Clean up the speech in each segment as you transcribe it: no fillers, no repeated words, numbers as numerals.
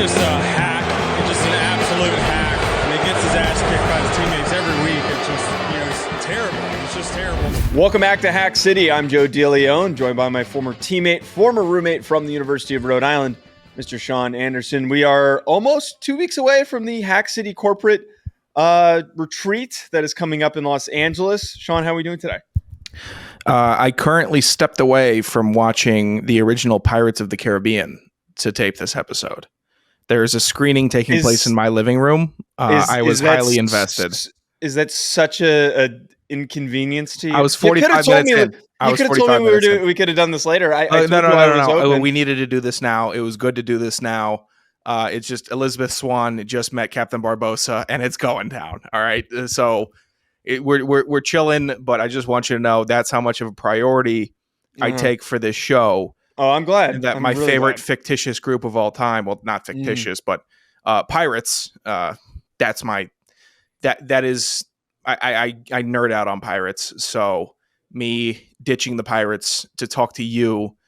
just a hack. He's just an absolute hack. And he gets his ass kicked by his teammates every week. It's just, it's terrible. It's just terrible. Welcome back to Hack City. I'm Joe DeLeone, joined by my former teammate, former roommate from the University of Rhode Island, Mr. Sean Anderson. We are almost 2 weeks away from the Hack City corporate retreat that is coming up in Los Angeles. Sean, how are we doing today? I currently stepped away from watching the original Pirates of the Caribbean to tape this episode. There is a screening taking place in my living room. I was highly invested. Is that such a inconvenience to you? I was 45 minutes in. You could have told me we could have done this later. No. We needed to do this now. It was good to do this now. It's just Elizabeth Swann just met Captain Barbosa, and it's going down. All right, so we're chilling, but I just want you to know that's how much of a priority I take for this show. Oh, I'm glad. And that I'm my really favorite glad. fictitious group of all time. Well, not fictitious, but pirates. That's my that is I nerd out on pirates. So me ditching the pirates to talk to you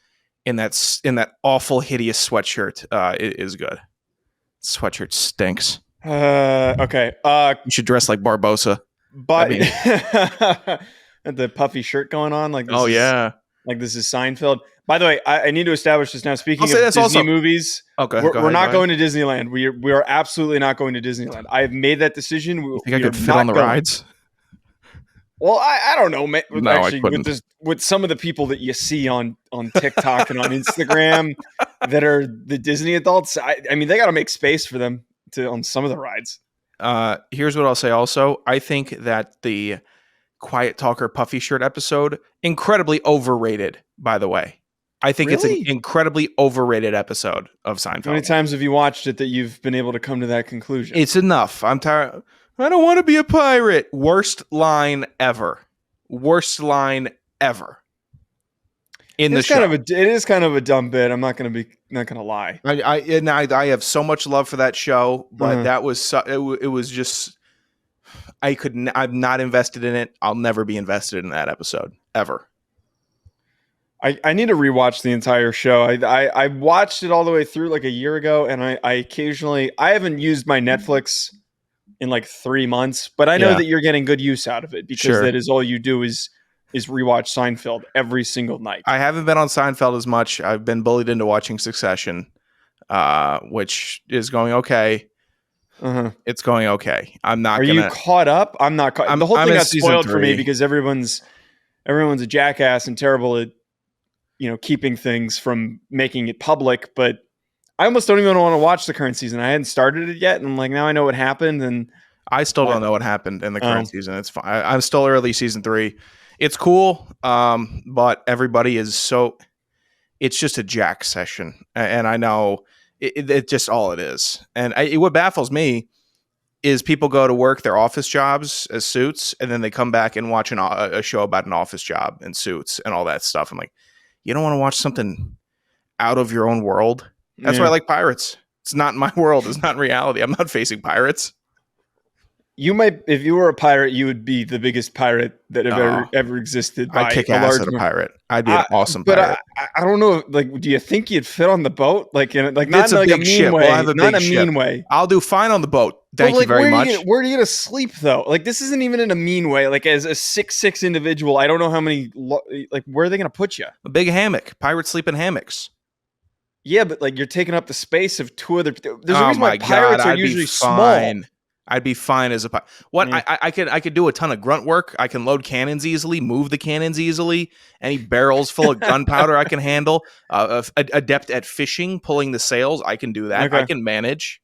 in that awful hideous sweatshirt is good. Sweatshirt stinks. Okay. You should dress like Barbosa. But the puffy shirt going on, like this this is Seinfeld. By the way, I need to establish this now. Speaking of Disney movies, we're not going to Disneyland. We are absolutely not going to Disneyland. I have made that decision. You think I could fit on the rides? Well, I don't know. No, actually, with some of the people that you see on TikTok and on Instagram that are the Disney adults, I mean, they got to make space for them on some of the rides. Here's what I'll say also. I think that the Quiet Talker Puffy Shirt episode, incredibly overrated, by the way. I think It's an incredibly overrated episode of Seinfeld. How many times have you watched it that you've been able to come to that conclusion? It's enough. I'm tired. I don't want to be a pirate. Worst line ever. In the show. It is kind of a dumb bit. I'm not going to lie. I have so much love for that show, but that was it was just I'm not invested in it. I'll never be invested in that episode ever. I need to rewatch the entire show. I watched it all the way through like a year ago, and I haven't used my Netflix in like 3 months, but I know that you're getting good use out of it because that is all you do is rewatch Seinfeld every single night. I haven't been on Seinfeld as much. I've been bullied into watching Succession, which is going okay. It's going okay. I'm not. Are you caught up? I'm not caught. The whole thing got spoiled for me because everyone's a jackass and terrible at keeping things from making it public. But I almost don't even want to watch the current season. I hadn't started it yet, and I'm like, now I know what happened, and I still don't know what happened in the current season. It's fine. I'm still early season 3. It's cool, but everybody is so. It's just a jack session, and I know it's just all it is. And what baffles me is people go to work their office jobs as suits, and then they come back and watch a show about an office job and suits and all that stuff. I'm like, you don't want to watch something out of your own world? That's why I like pirates. It's not my world. It's not reality. I'm not facing pirates. You might, if you were a pirate, you would be the biggest pirate that ever existed. I'd kick ass at a pirate. I'd be an awesome pirate. I don't know. Like, do you think you'd fit on the boat? Like, not it's in like a mean ship. way. We'll not a mean way. I'll do fine on the boat. Thank you very much. Where are you going to sleep though? Like, this isn't even in a mean way. Like, as a 6'6" individual, I don't know how many. Like, where are they going to put you? A big hammock. Pirates sleep in hammocks. Yeah, but like you're taking up the space of two other. There's a reason why pirates are usually small. I'd be fine as a pirate. I could do a ton of grunt work. I can load cannons easily, move the cannons easily. Any barrels full of gunpowder I can handle. Adept at fishing, pulling the sails. I can do that. Okay. I can manage.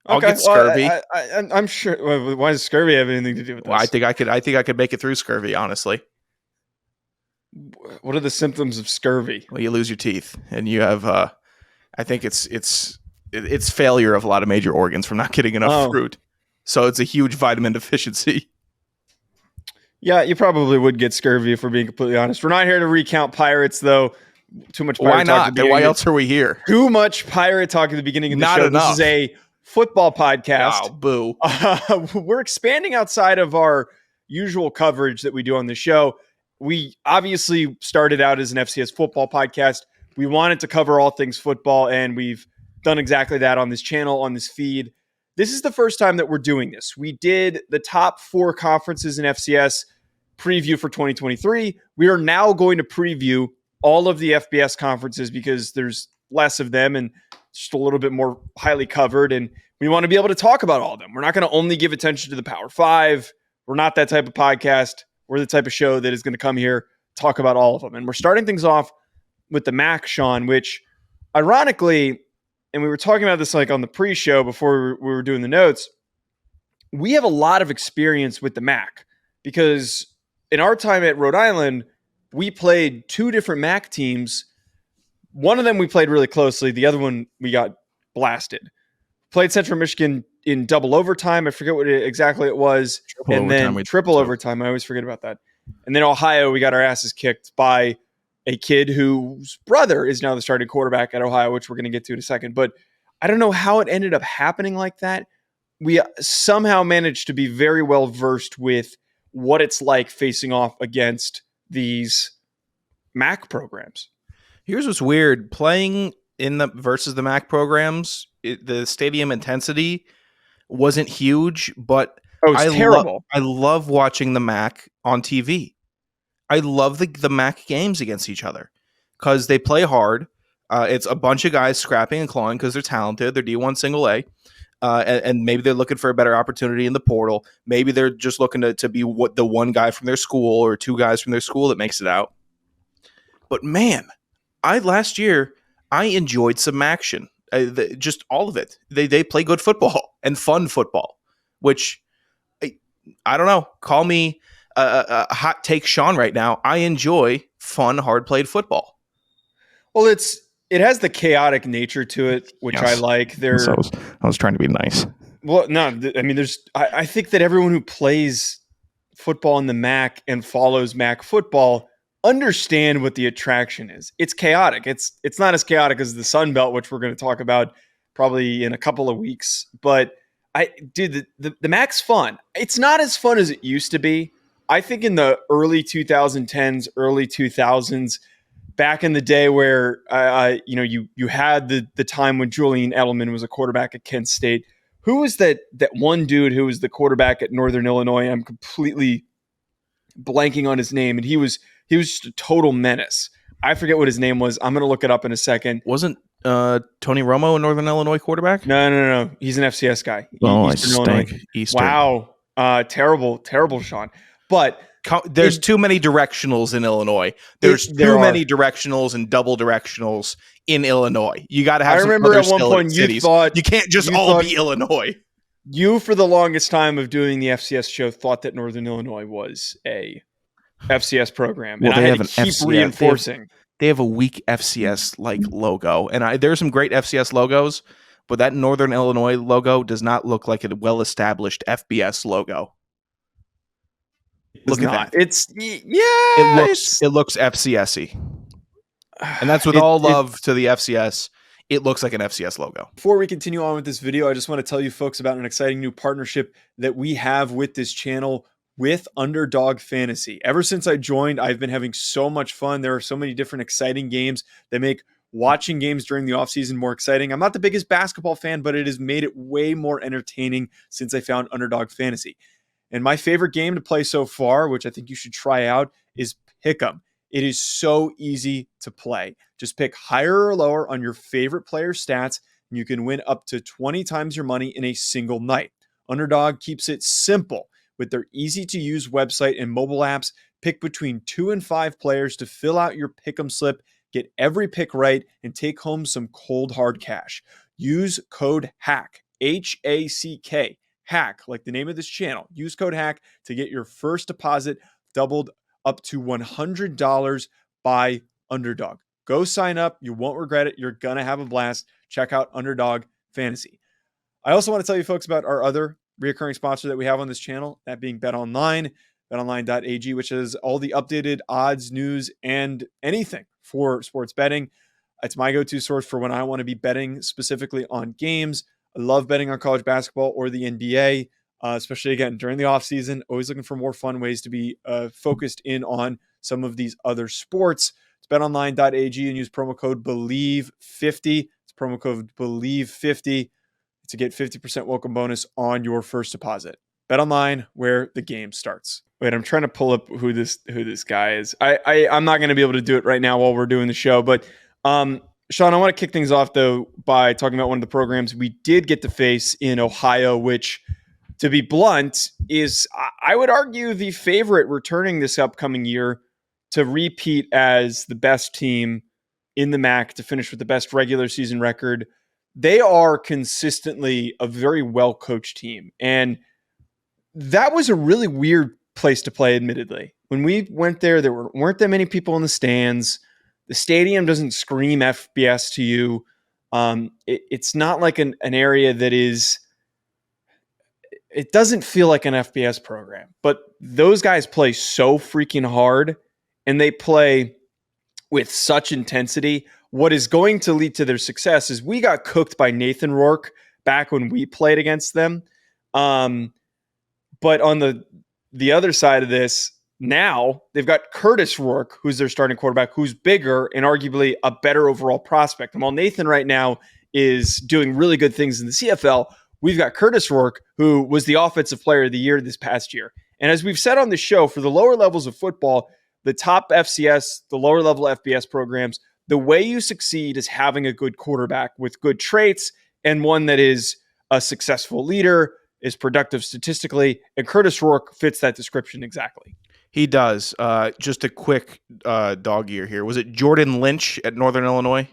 I'll get scurvy. I'm sure. Why does scurvy have anything to do with this? Well, I think I could make it through scurvy. Honestly. What are the symptoms of scurvy? Well, you lose your teeth, and you have. I think it's failure of a lot of major organs from not getting enough fruit. So it's a huge vitamin deficiency. Yeah, you probably would get scurvy if we're being completely honest. We're not here to recount pirates, though. Too much pirate Why talk. not? Why else are we here? Too much pirate talk at the beginning of the show. Enough. This is a football podcast. Oh, boo. We're expanding outside of our usual coverage that we do on the show. We obviously started out as an FCS football podcast. We wanted to cover all things football, and we've done exactly that on this channel, on this feed. This is the first time that we're doing this. We did the top 4 conferences in FCS preview for 2023. We are now going to preview all of the FBS conferences because there's less of them and just a little bit more highly covered. And we want to be able to talk about all of them. We're not going to only give attention to the Power 5. We're not that type of podcast. We're the type of show that is going to come here, talk about all of them. And we're starting things off with the MAC, Sean, which ironically, and we were talking about this like on the pre-show before we were doing the notes, we have a lot of experience with the MAC because in our time at Rhode Island, we played 2 different MAC teams. One of them we played really closely. The other one we got blasted. Played Central Michigan in double overtime. I forget what exactly it was. Triple overtime. I always forget about that. And then Ohio, we got our asses kicked by a kid whose brother is now the starting quarterback at Ohio, which we're going to get to in a second. But I don't know how it ended up happening like that. We somehow managed to be very well versed with what it's like facing off against these MAC programs. Here's what's weird. Playing in the versus the MAC programs, the stadium intensity wasn't huge, but terrible. I love watching the MAC on TV. I love the MAC games against each other because they play hard. It's a bunch of guys scrapping and clawing because they're talented. They're D1 single A. And maybe they're looking for a better opportunity in the portal. Maybe they're just looking to be the one guy from their school or 2 guys from their school that makes it out. But man, last year, I enjoyed some action. Just all of it. They play good football and fun football, which I don't know. Call me a hot take Sean right now. I enjoy fun, hard-played football. Well, it has the chaotic nature to it, which I like. I was trying to be nice. Well, no, I mean, I think that everyone who plays football in the MAC and follows MAC football understand what the attraction is. It's chaotic. It's not as chaotic as the Sun Belt, which we're going to talk about probably in a couple of weeks. But the MAC's fun. It's not as fun as it used to be. I think in the early 2010s, early 2000s, back in the day where you had the time when Julian Edelman was a quarterback at Kent State. Who was that one dude who was the quarterback at Northern Illinois? I'm completely blanking on his name, and he was just a total menace. I forget what his name was. I'm going to look it up in a second. Wasn't Tony Romo a Northern Illinois quarterback? No. He's an FCS guy. Eastern Illinois. Eastern. Wow. Terrible, Sean. But there's too many directionals in Illinois. There's too many directionals and double directionals in Illinois. You got to have. I remember at one point you thought you can't just all be Illinois. You, for the longest time of doing the FCS show, thought that Northern Illinois was a FCS program, and I had to keep reinforcing. They have a weak FCS like logo, and there's some great FCS logos, but that Northern Illinois logo does not look like a well-established FBS logo. Look at that. It looks FCS-y. And that's with all love to the FCS. It looks like an FCS logo. Before we continue on with this video, I just want to tell you folks about an exciting new partnership that we have with this channel with Underdog Fantasy. Ever since I joined, I've been having so much fun. There are so many different exciting games that make watching games during the offseason more exciting. I'm not the biggest basketball fan, but it has made it way more entertaining since I found Underdog Fantasy. And my favorite game to play so far, which I think you should try out, is Pick'em. It is so easy to play. Just pick higher or lower on your favorite player's stats, and you can win up to 20 times your money in a single night. Underdog keeps it simple with their easy-to-use website and mobile apps. Pick between 2 and 5 players to fill out your Pick'em slip, get every pick right, and take home some cold hard cash. Use code HACK, H-A-C-K, HACK, like the name of this channel. Use code HACK to get your first deposit doubled up to $100 by Underdog. Go sign up. You won't regret it. You're going to have a blast. Check out Underdog Fantasy. I also want to tell you folks about our other recurring sponsor that we have on this channel, that being BetOnline, betonline.ag, which is all the updated odds, news, and anything for sports betting. It's my go-to source for when I want to be betting specifically on games. I love betting on college basketball or the NBA, especially, again, during the offseason. Always looking for more fun ways to be focused in on some of these other sports. It's betonline.ag and use promo code BELIEVE50. It's It's promo code BELIEVE50 to get 50% welcome bonus on your first deposit. Bet online, where the game starts. Wait, I'm trying to pull up who this guy is. I'm not going to be able to do it right now while we're doing the show, but Sean, I want to kick things off though by talking about one of the programs we did get to face in Ohio, which, to be blunt, is, I would argue, the favorite returning this upcoming year to repeat as the best team in the MAC, to finish with the best regular season record. They are consistently a very well-coached team. And that was a really weird place to play, admittedly. When we went there weren't that many people in the stands. The stadium doesn't scream FBS to you. It's not like an area that is... It doesn't feel like an FBS program. But those guys play so freaking hard, and they play with such intensity. What is going to lead to their success is we got cooked by Nathan Rourke back when we played against them. But on the other side of this, now they've got Kurtis Rourke, who's their starting quarterback, who's bigger and arguably a better overall prospect. And while Nathan right now is doing really good things in the CFL, we've got Kurtis Rourke, who was the Offensive Player of the Year this past year. And as we've said on the show, for the lower levels of football, the top FCS, the lower level FBS programs, the way you succeed is having a good quarterback with good traits and one that is a successful leader, is productive statistically, and Kurtis Rourke fits that description exactly. He does. Just a quick dog ear here. Was it Jordan Lynch at Northern Illinois?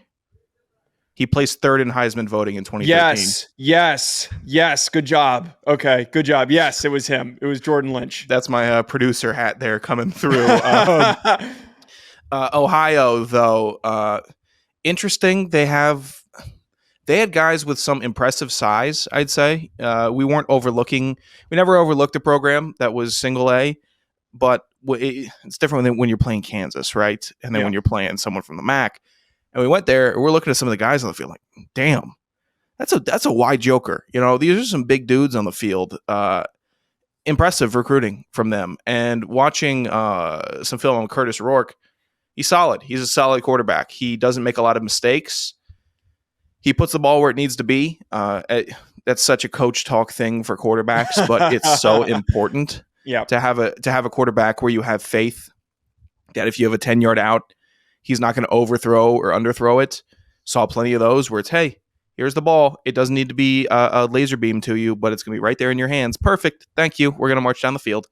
He placed third in Heisman voting in 2013. Yes. Good job. Okay, good job. Yes, it was him. It was Jordan Lynch. That's my producer hat there coming through. Ohio, though, interesting. They had guys with some impressive size, I'd say. We never overlooked a program that was single A, but it's different when you're playing Kansas, right? And then when you're playing someone from the MAC. And we went there, and we're looking at some of the guys on the field like, damn, that's a wide joker. These are some big dudes on the field. Impressive recruiting from them. And watching some film on Kurtis Rourke, he's solid. He's a solid quarterback. He doesn't make a lot of mistakes. He puts the ball where it needs to be. That's such a coach talk thing for quarterbacks, but it's so important to have a quarterback where you have faith that if you have a 10-yard out, he's not going to overthrow or underthrow it. Saw plenty of those where it's, hey, here's the ball. It doesn't need to be a laser beam to you, but it's going to be right there in your hands. Perfect. Thank you. We're going to march down the field.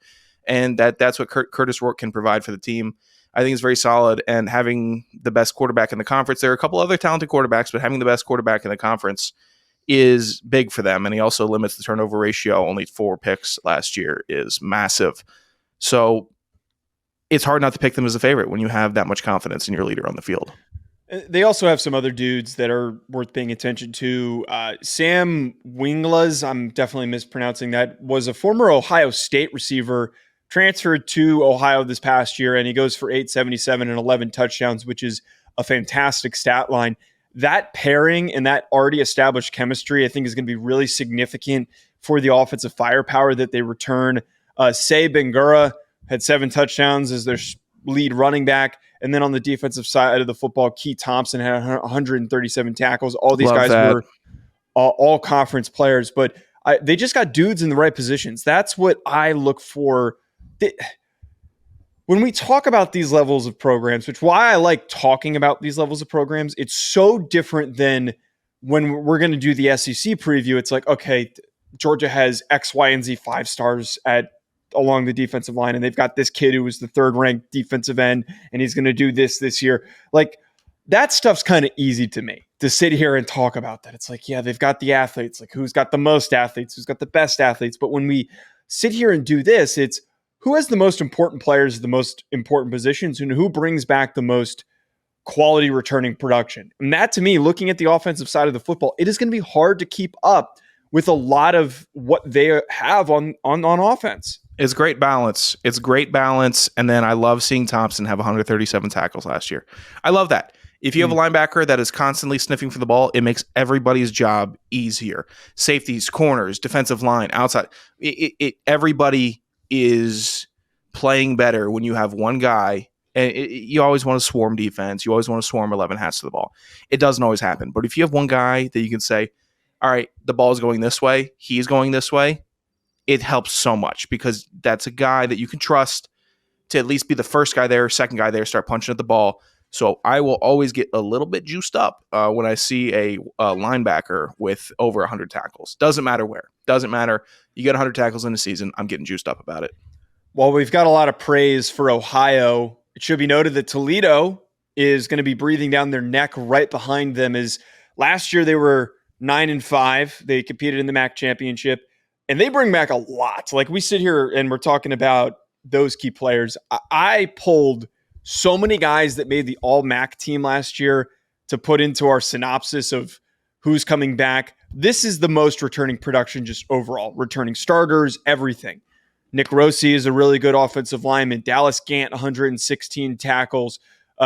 And that's what Kurtis Rourke can provide for the team. I think it's very solid. And having the best quarterback in the conference, there are a couple other talented quarterbacks, but having the best quarterback in the conference is big for them. And he also limits the turnover ratio. Only 4 picks last year is massive. So it's hard not to pick them as a favorite when you have that much confidence in your leader on the field. They also have some other dudes that are worth paying attention to. Sam Winglas, I'm definitely mispronouncing that, was a former Ohio State receiver, transferred to Ohio this past year, and he goes for 877 and 11 touchdowns, which is a fantastic stat line. That pairing and that already established chemistry, I think, is going to be really significant for the offensive firepower that they return. Say Bangura had 7 touchdowns as their lead running back. And then on the defensive side of the football, Key Thompson had 137 tackles. All these guys were all conference players, but they just got dudes in the right positions. That's what I look for. When we talk about these levels of programs, which why I like talking about these levels of programs, it's so different than when we're going to do the SEC preview. It's like, okay, Georgia has X, Y, and Z 5 stars along the defensive line, and they've got this kid who was the 3rd ranked defensive end, and he's going to do this year. Like, that stuff's kind of easy to me to sit here and talk about that. It's like, yeah, they've got the athletes, like who's got the most athletes, who's got the best athletes. But when we sit here and do this, it's who has the most important players, the most important positions, and who brings back the most quality returning production. And that, to me, looking at the offensive side of the football, it is going to be hard to keep up with a lot of what they have on offense. It's great balance. And then I love seeing Thompson have 137 tackles last year. I love that. If you have a linebacker that is constantly sniffing for the ball, it makes everybody's job easier. Safeties, corners, defensive line, outside. Everybody is playing better when you have one guy And you always want to swarm defense. You always want to swarm 11 hats to the ball. It doesn't always happen. But if you have one guy that you can say, all right, the ball's going this way, he's going this way, it helps so much because that's a guy that you can trust to at least be the first guy there, second guy there, start punching at the ball. So I will always get a little bit juiced up when I see a linebacker with over 100 tackles. Doesn't matter where. Doesn't matter. You get 100 tackles in a season, I'm getting juiced up about it. Well, we've got a lot of praise for Ohio. It should be noted that Toledo is going to be breathing down their neck right behind them. As last year they were 9-5. They competed in the MAC championship, and they bring back a lot. Like, we sit here and we're talking about those key players. I pulled so many guys that made the all-MAC team last year to put into our synopsis of who's coming back. This is the most returning production just overall, returning starters, everything. Nick Rossi is a really good offensive lineman. Dallas Gant, 116 tackles.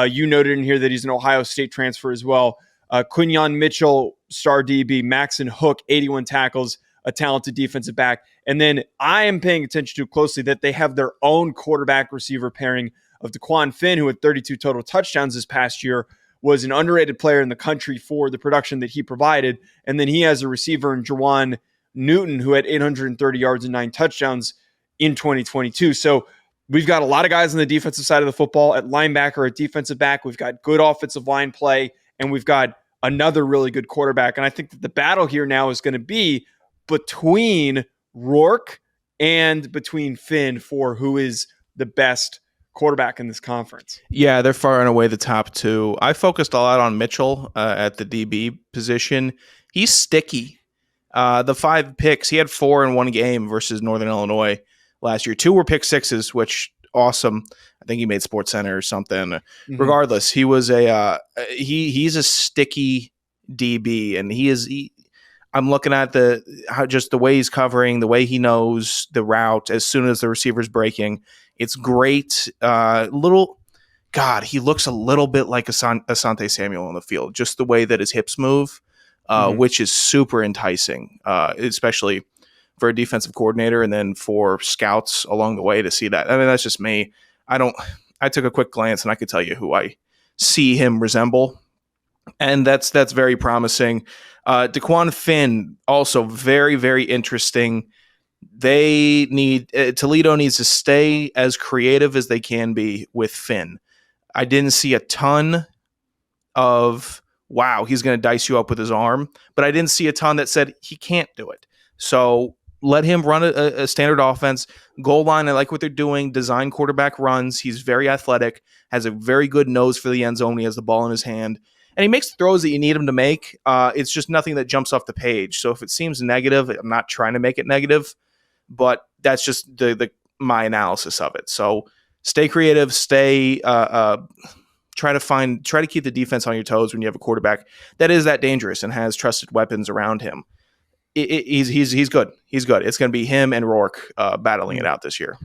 You noted in here that he's an Ohio State transfer as well. Quinyon Mitchell, star DB. Maxon Hook, 81 tackles, a talented defensive back. And then I am paying attention to closely that they have their own quarterback receiver pairing of DeQuan Finn, who had 32 total touchdowns this past year, was an underrated player in the country for the production that he provided. And then he has a receiver in Jawan Newton, who had 830 yards and 9 touchdowns in 2022. So we've got a lot of guys on the defensive side of the football. At linebacker, at defensive back, we've got good offensive line play, and we've got another really good quarterback. And I think that the battle here now is going to be between Rourke and between Finn for who is the best quarterback in this conference. Yeah, they're far and away the top two. I focused a lot on Mitchell at the DB position. He's sticky. The 5 picks, he had 4 in one game versus Northern Illinois last year. 2 were pick sixes, which awesome. I think he made SportsCenter or something. Mm-hmm. Regardless, he was he's a sticky DB, and I'm looking at just the way he's covering, the way he knows the route as soon as the receiver's breaking. It's great. He looks a little bit like Asante Samuel on the field, just the way that his hips move, which is super enticing, especially for a defensive coordinator and then for scouts along the way to see that. I mean, that's just me. I took a quick glance and I could tell you who I see him resemble. And that's very promising. DeQuan Finn, also very, very interesting. Toledo needs to stay as creative as they can be with Finn. I didn't see a ton of, wow, he's going to dice you up with his arm, but I didn't see a ton that said he can't do it. So let him run a standard offense, goal line. I like what they're doing. Design quarterback runs. He's very athletic, has a very good nose for the end zone. He has the ball in his hand, and he makes the throws that you need him to make. It's just nothing that jumps off the page. So if it seems negative, I'm not trying to make it negative, but that's just my analysis of it. So stay creative, try to keep the defense on your toes when you have a quarterback that is that dangerous and has trusted weapons around him. He's good. He's good. It's going to be him and Rourke battling it out this year.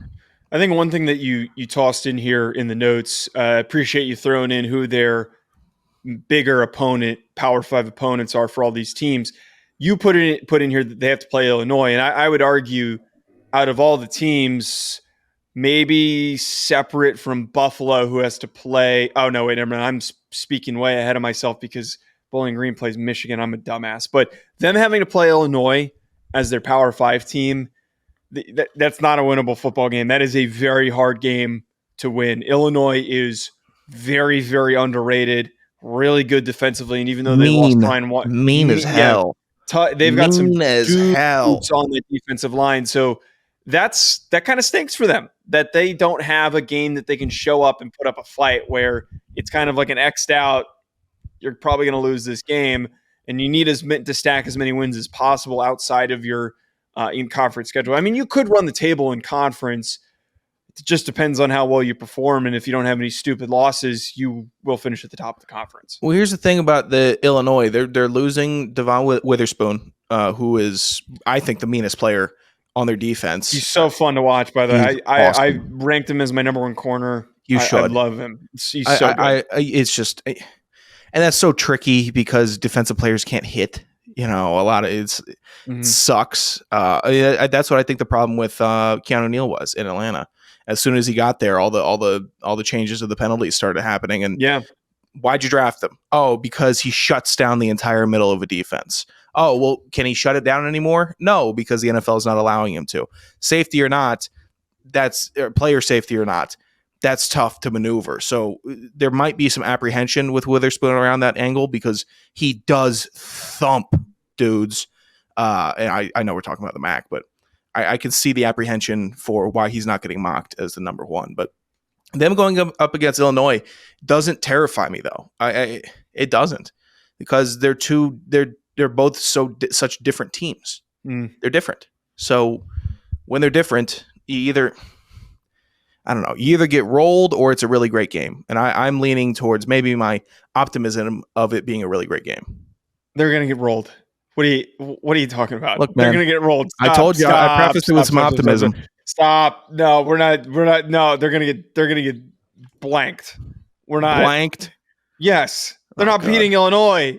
I think one thing that you tossed in here in the notes, appreciate you throwing in who their bigger opponent, Power 5 opponents are for all these teams. You put in here that they have to play Illinois, and I would argue out of all the teams, maybe separate from Buffalo, who has to play. Oh no, wait, never mind. I'm speaking way ahead of myself because Bowling Green plays Michigan. I'm a dumbass. But them having to play Illinois as their Power 5 team, that's not a winnable football game. That is a very hard game to win. Illinois is very, very underrated, really good defensively. And even though they lost Brian White, mean as hell. They've got some dudes hell on the defensive line. So that kind of stinks for them that they don't have a game that they can show up and put up a fight where it's kind of like an X'd out. You're probably going to lose this game, and you need to stack as many wins as possible outside of your in-conference schedule. I mean, you could run the table in conference. It just depends on how well you perform, and if you don't have any stupid losses, you will finish at the top of the conference. Well, here's the thing about the Illinois. They're losing Devon Witherspoon, who is, I think, the meanest player on their defense. He's so fun to watch, by the way. Awesome. I ranked him as my number 1 corner. You should. I love him. He's so good. It's just... And that's so tricky because defensive players can't hit. A lot of it sucks. That's what I think the problem with Keanu Neal was in Atlanta. As soon as he got there, all the changes of the penalties started happening. And Yeah. why'd you draft him? Oh, because he shuts down the entire middle of a defense. Oh, well, can he shut it down anymore? No, because the NFL is not allowing him to. Safety or not, player safety or not, that's tough to maneuver. So there might be some apprehension with Witherspoon around that angle because he does thump dudes. And I know we're talking about the MAC, but I can see the apprehension for why he's not getting mocked as the number one. But them going up against Illinois doesn't terrify me, though. It doesn't, because they're both such different teams. They're different. So when they're different, you either get rolled or it's a really great game. And I'm leaning towards maybe my optimism of it being a really great game. They're going to get rolled. What are you talking about? Look, they're man, going to get rolled. I told you. I prefaced it with some optimism. Stop. No, we're not. No, they're going to get blanked. We're not. Blanked? Yes. They're not beating Illinois.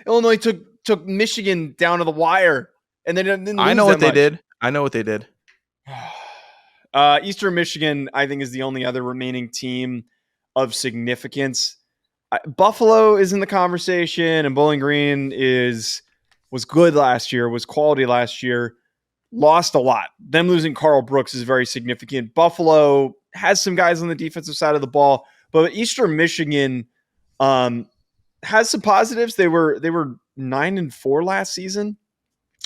Illinois took Michigan down to the wire, and they didn't. I know what they did. I know what they did. Eastern Michigan, I think, is the only other remaining team of significance. Buffalo is in the conversation, and Bowling Green was good last year, was quality last year, lost a lot. Them losing Carl Brooks is very significant. Buffalo has some guys on the defensive side of the ball, but Eastern Michigan has some positives. They were 9-4 last season,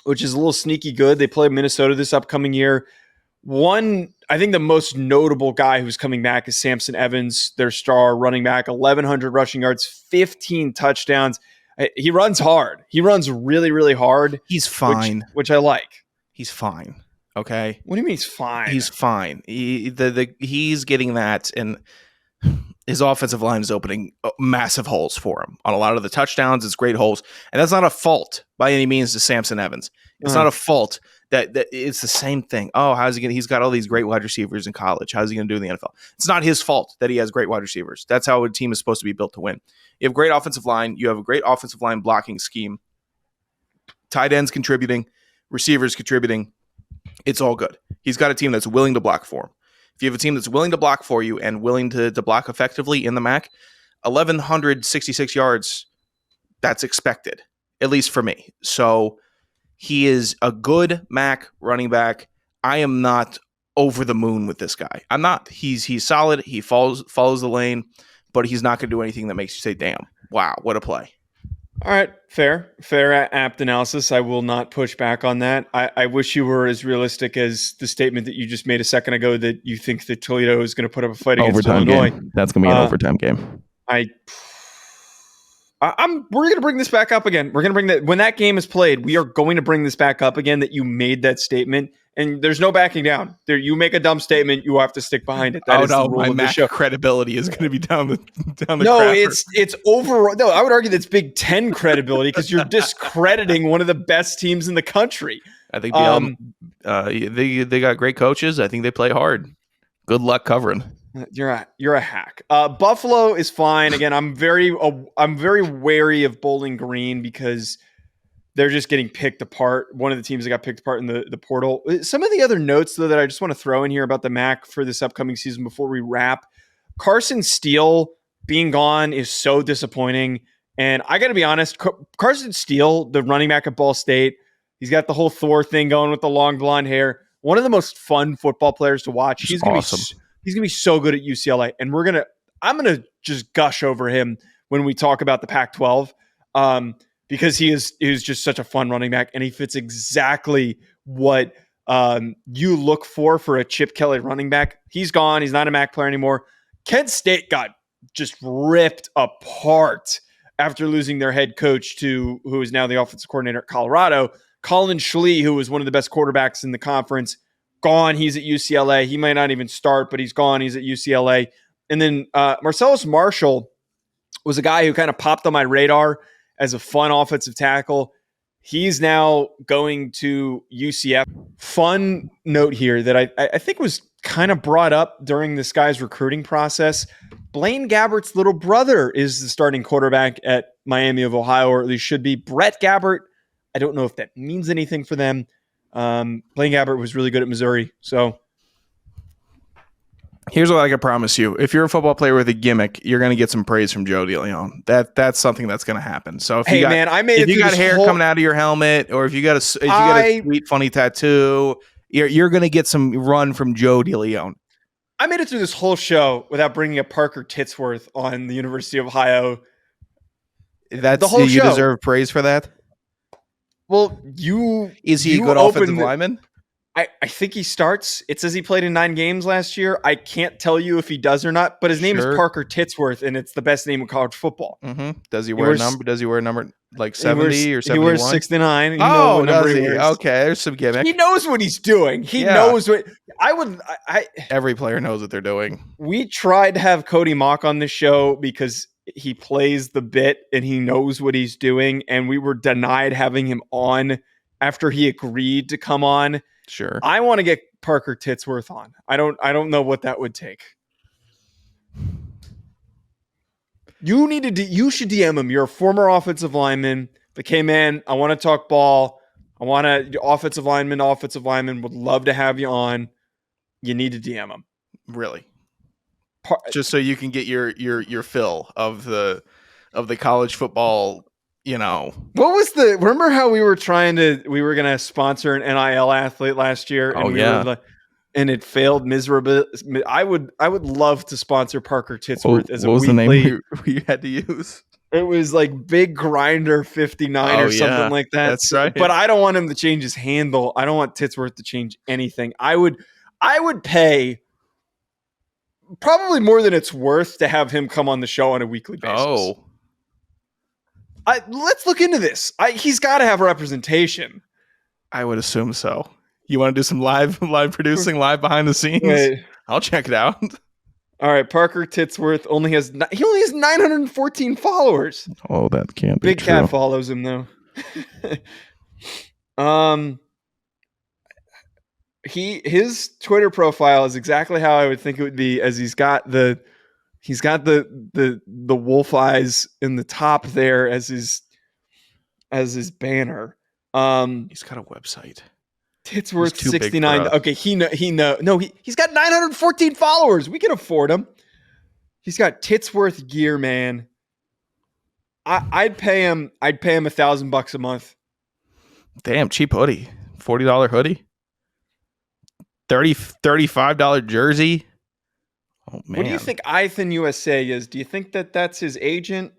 which is a little sneaky good. They play Minnesota this upcoming year. I think the most notable guy who's coming back is Samson Evans, their star running back, 1,100 rushing yards, 15 touchdowns. He runs hard. He runs really, really hard. He's fine. Which I like. He's fine. Okay. What do you mean he's fine? He's fine. He's getting that, and his offensive line is opening massive holes for him. On a lot of the touchdowns, it's great holes. And that's not a fault by any means to Samson Evans. It's not a fault. That it's the same thing. Oh, how's he going to? He's got all these great wide receivers in college. How's he going to do in the NFL? It's not his fault that he has great wide receivers. That's how a team is supposed to be built to win. You have great offensive line. You have a great offensive line blocking scheme. Tight ends contributing, receivers contributing. It's all good. He's got a team that's willing to block for him. If you have a team that's willing to block for you and willing to block effectively in the MAC, 1,166 yards, that's expected, at least for me. So he is a good MAC running back. I am not over the moon with this guy. I'm not. He's solid. He follows the lane, but he's not going to do anything that makes you say, damn, wow, what a play. All right. Fair, apt analysis. I will not push back on that. I wish you were as realistic as the statement that you just made a second ago that you think that Toledo is going to put up a fight against Illinois. Game. That's going to be an overtime game. We're going to bring this back up again. We're going to bring that when that game is played. We are going to bring this back up again. That you made that statement, and there's no backing down. There, you make a dumb statement, you have to stick behind it. That is the rule of the show. Credibility is going to be down the. No, crapper. it's over. No, I would argue that's Big Ten credibility because you're discrediting one of the best teams in the country. I think they got great coaches. I think they play hard. Good luck covering. You're a hack. Buffalo is fine. Again, I'm very wary of Bowling Green because they're just getting picked apart. One of the teams that got picked apart in the portal. Some of the other notes, though, that I just want to throw in here about the MAC for this upcoming season before we wrap. Carson Steele being gone is so disappointing. And I got to be honest, Carson Steele, the running back at Ball State, he's got the whole Thor thing going with the long blonde hair. One of the most fun football players to watch. He's awesome. He's going to be so good at UCLA. And I'm going to just gush over him when we talk about the Pac-12 because he is just such a fun running back. And he fits exactly what you look for a Chip Kelly running back. He's gone. He's not a MAC player anymore. Kent State got just ripped apart after losing their head coach who is now the offensive coordinator at Colorado. Colin Schlee, who was one of the best quarterbacks in the conference, gone. He's at UCLA. He might not even start, but he's gone. He's at UCLA. And then Marcellus Marshall was a guy who kind of popped on my radar as a fun offensive tackle. He's now going to UCF. Fun note here that I think was kind of brought up during this guy's recruiting process. Blaine Gabbert's little brother is the starting quarterback at Miami of Ohio, or at least should be. Brett Gabbert, I don't know if that means anything for them. Blaine Gabbert was really good at Missouri. So Here's what I can promise you: if you're a football player with a gimmick, you're going to get some praise from Joe DeLeone. That's something that's going to happen. So if Hey, you got, man, I made if it you through got this hair whole. coming out of your helmet, or if you got a sweet funny tattoo, you're going to get some run from Joe DeLeone. I made it through this whole show without bringing up Parker Titsworth on the University of Ohio. That's the whole you show. deserve praise for that. Well, is he a good offensive lineman? I think he starts. It says he played in 9 games last year. I can't tell you if he does or not, but his name is Parker Titsworth, and it's the best name in college football. Mm-hmm. Does he wear a number? Does he wear a number like 70 or 71? He wears 69. Oh, does he? Okay, there's some gimmick. He knows what he's doing. He knows what every player knows what they're doing. We tried to have Cody Mock on the show because he plays the bit and he knows what he's doing, and we were denied having him on after he agreed to come on. Sure. I want to get Parker Titsworth on. I don't know what that would take. You should DM him. You're a former offensive lineman. But hey, man, I want to talk ball. I want to offensive lineman would love to have you on. You need to DM him. Really? Just so you can get your fill of the college football. Remember how we were going to sponsor an NIL athlete last year? And and it failed miserably. I would love to sponsor Parker Titsworth as a weekly. What was the name we had to use? It was like Big Grinder 59 or something like that. That's right. But I don't want him to change his handle. I don't want Titsworth to change anything. I would pay probably more than it's worth to have him come on the show on a weekly basis. Oh. Let's look into this. He's got to have representation. I would assume so. You want to do some live producing, live behind the scenes? Wait. I'll check it out. All right, Parker Titsworth only has 914 followers. Oh, that can't be Big true. Cat follows him though. His Twitter profile is exactly how I would think it would be, as he's got the wolf eyes in the top there as his banner. He's got a website. Titsworth 69. Okay, he's got 914 followers. We can afford him. He's got Titsworth gear, man. I'd pay him $1,000 a month. Damn, cheap hoodie. $40 hoodie. $35 jersey. Oh man. What do you think Ethan USA is? Do you think that that's his agent?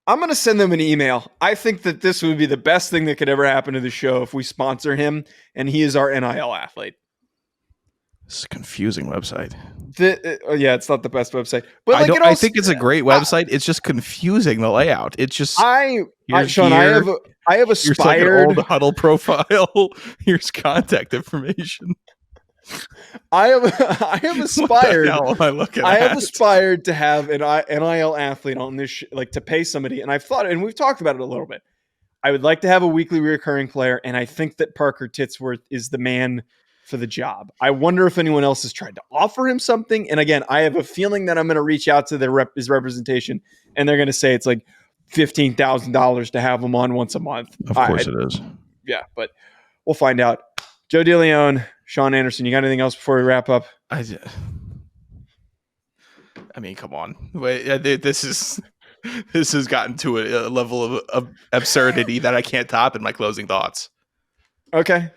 I'm going to send them an email. I think that this would be the best thing that could ever happen to the show if we sponsor him and he is our NIL athlete. It's a confusing website. It's not the best website. But I think it's a great website. It's just confusing, the layout. It's just Sean, I have aspired. Here's like an old huddle profile. Here's contact information. I have aspired. What the hell am I looking I at? have aspired to have an NIL athlete on this, to pay somebody, and I've thought, and we've talked about it a little bit. I would like to have a weekly recurring player, and I think that Parker Titsworth is the man for the job. I wonder if anyone else has tried to offer him something. And again, I have a feeling that I'm going to reach out to his representation, and they're going to say it's like $15,000 to have him on once a month. Of course it is. Yeah, but we'll find out. Joe DeLeone, Sean Anderson, you got anything else before we wrap up? I mean, come on. Wait, this has gotten to a level of absurdity that I can't top in my closing thoughts. Okay.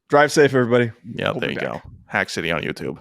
Drive safe, everybody. Yeah, there you go. Hack City on YouTube.